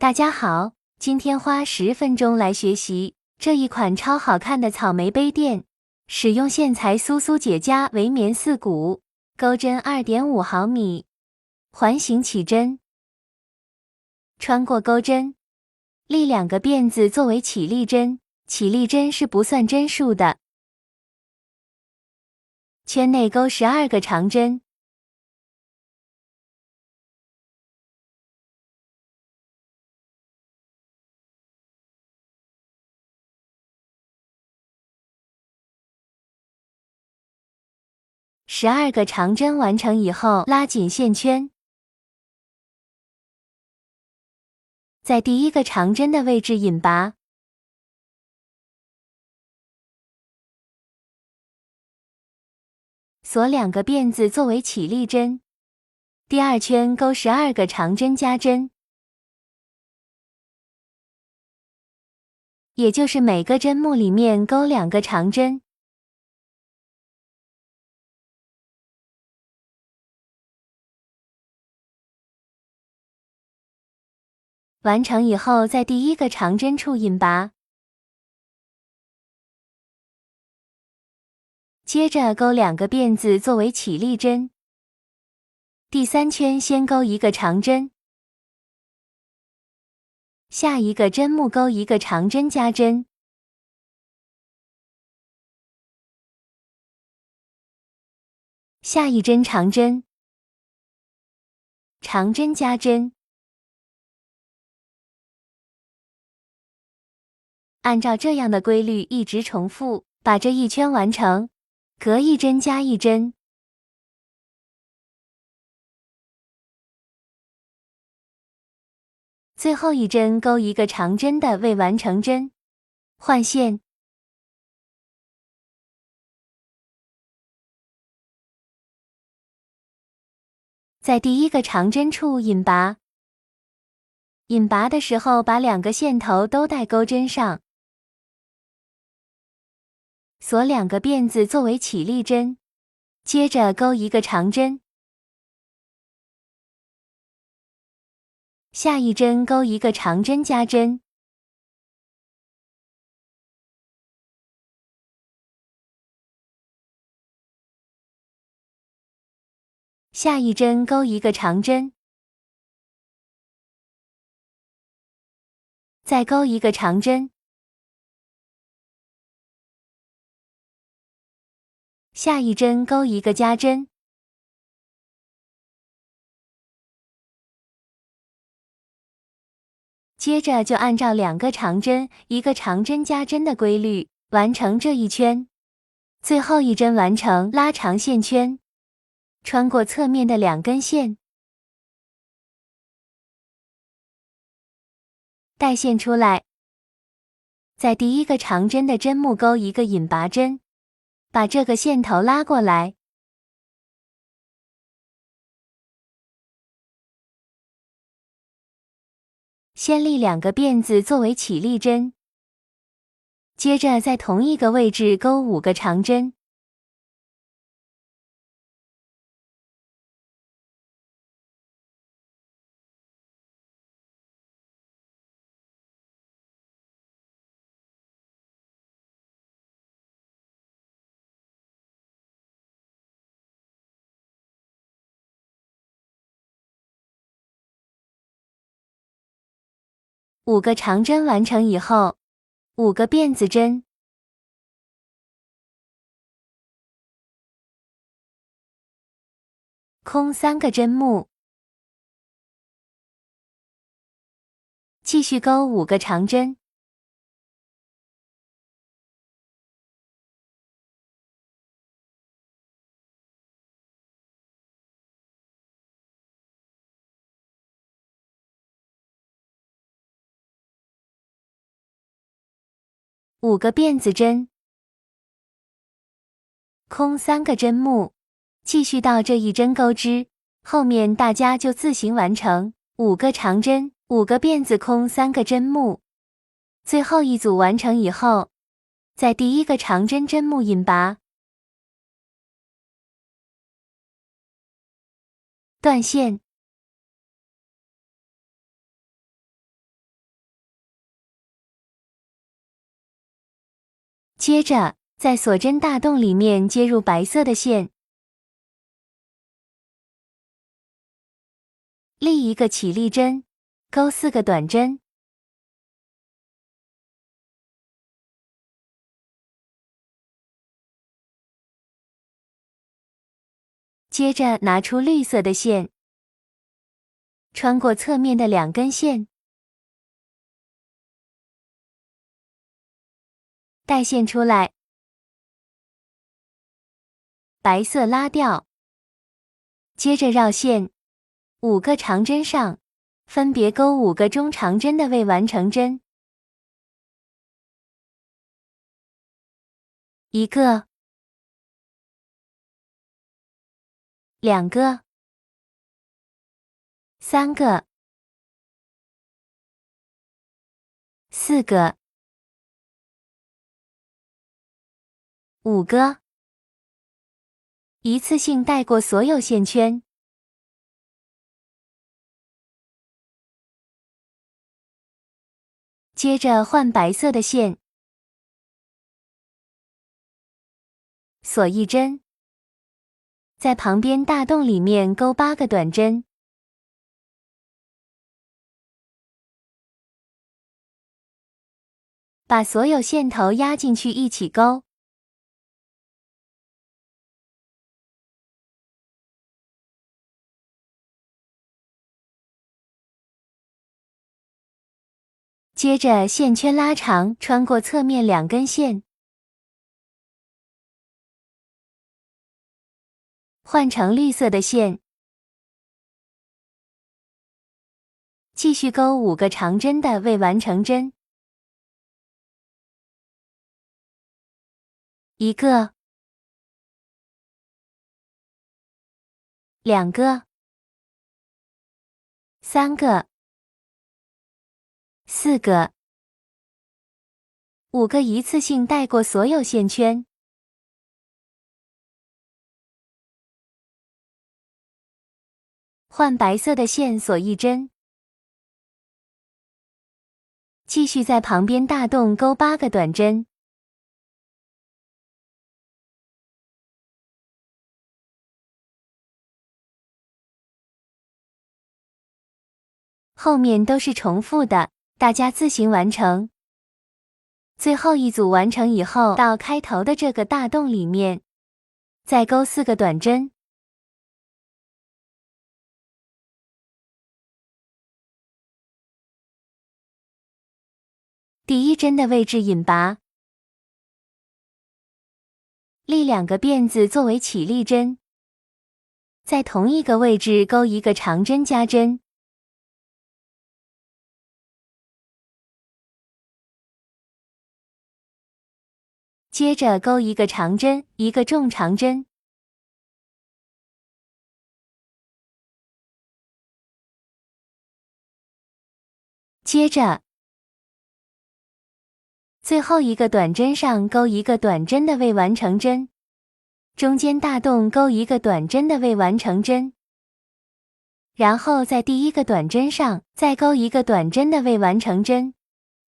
大家好，今天花10分钟来学习这一款超好看的草莓杯垫，使用线材酥酥解痂为棉4股，钩针2.5毫米，环形起针，穿过钩针，立2个辫子作为起立针，起立针是不算针数的。圈内钩12个长针。12个长针完成以后，拉紧线圈，在第1个长针的位置引拔，锁2个辫子作为起立针。第2圈钩12个长针加针，也就是每个针目里面钩2个长针。完成以后，在第1个长针处引拔，接着钩2个辫子作为起立针。第3圈先钩1个长针，下一个针目钩1个长针加针，下一针长针，长针加针。按照这样的规律一直重复，把这一圈完成，隔一针加一针。最后一针钩1个长针的未完成针，换线。在第1个长针处引拔，引拔的时候把2个线头都带钩针上，锁2个辫子作为起立针，接着钩1个长针，下一针钩1个长针加针，下一针钩1个长针，再钩1个长针，下一针钩1个加针，接着就按照2个长针、1个长针加针的规律完成这一圈。最后一针完成，拉长线圈，穿过侧面的2根线，带线出来，在第1个长针的针目钩1个引拔针，把这个线头拉过来，先立2个辫子作为起立针，接着在同一个位置钩5个长针，5个长针完成以后，5个辫子针，空3个针目，继续钩5个长针，5个辫子针，空3个针目，继续到这一针钩织，后面大家就自行完成。5个长针，5个辫子，空3个针目。最后一组完成以后，在第1个长针针目引拔，断线，接着，在锁针大洞里面接入白色的线，立一个起立针，钩4个短针。接着拿出绿色的线，穿过侧面的2根线，带线出来，白色拉掉，接着绕线，5个长针上，分别钩5个中长针的未完成针，1个、2个、3个、4个、5个，一次性带过所有线圈。接着换白色的线，锁一针，在旁边大洞里面钩8个短针，把所有线头压进去一起钩。接着线圈拉长，穿过侧面2根线，换成绿色的线，继续钩5个长针的未完成针，1个、2个、3个、4个、5个，一次性带过所有线圈。换白色的线锁一针，继续在旁边大洞钩8个短针，后面都是重复的，大家自行完成。最后一组完成以后，到开头的这个大洞里面，再钩4个短针。第一针的位置引拔，立2个辫子作为起立针，在同一个位置钩1个长针加针，接着钩1个长针，1个重长针，接着最后一个短针上钩1个短针的未完成针，中间大洞钩1个短针的未完成针，然后在第一个短针上再钩1个短针的未完成针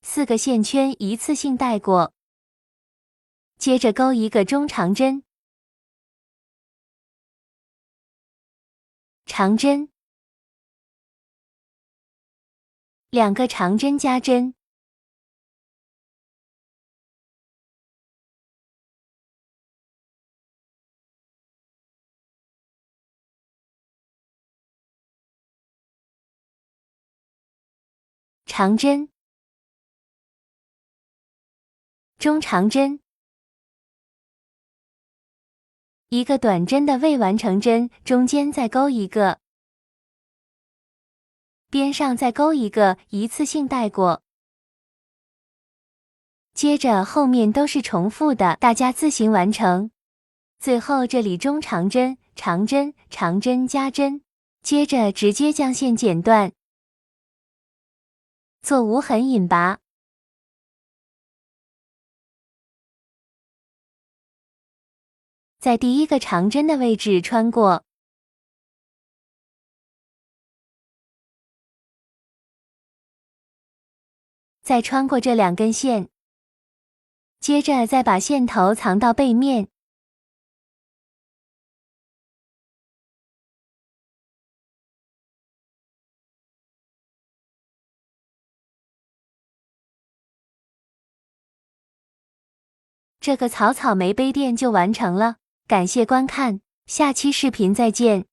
，4个线圈一次性带过，接着钩1个中长针，长针，2个长针加针，长针，中长针，1个短针的未完成针，中间再钩1个，边上再钩1个，一次性带过。接着后面都是重复的，大家自行完成。最后这里中长针、长针、长针加针，接着直接将线剪断，做无痕引拔。在第一个长针的位置穿过，再穿过这2根线，接着再把线头藏到背面。这个草莓杯垫就完成了，感谢观看，下期视频再见。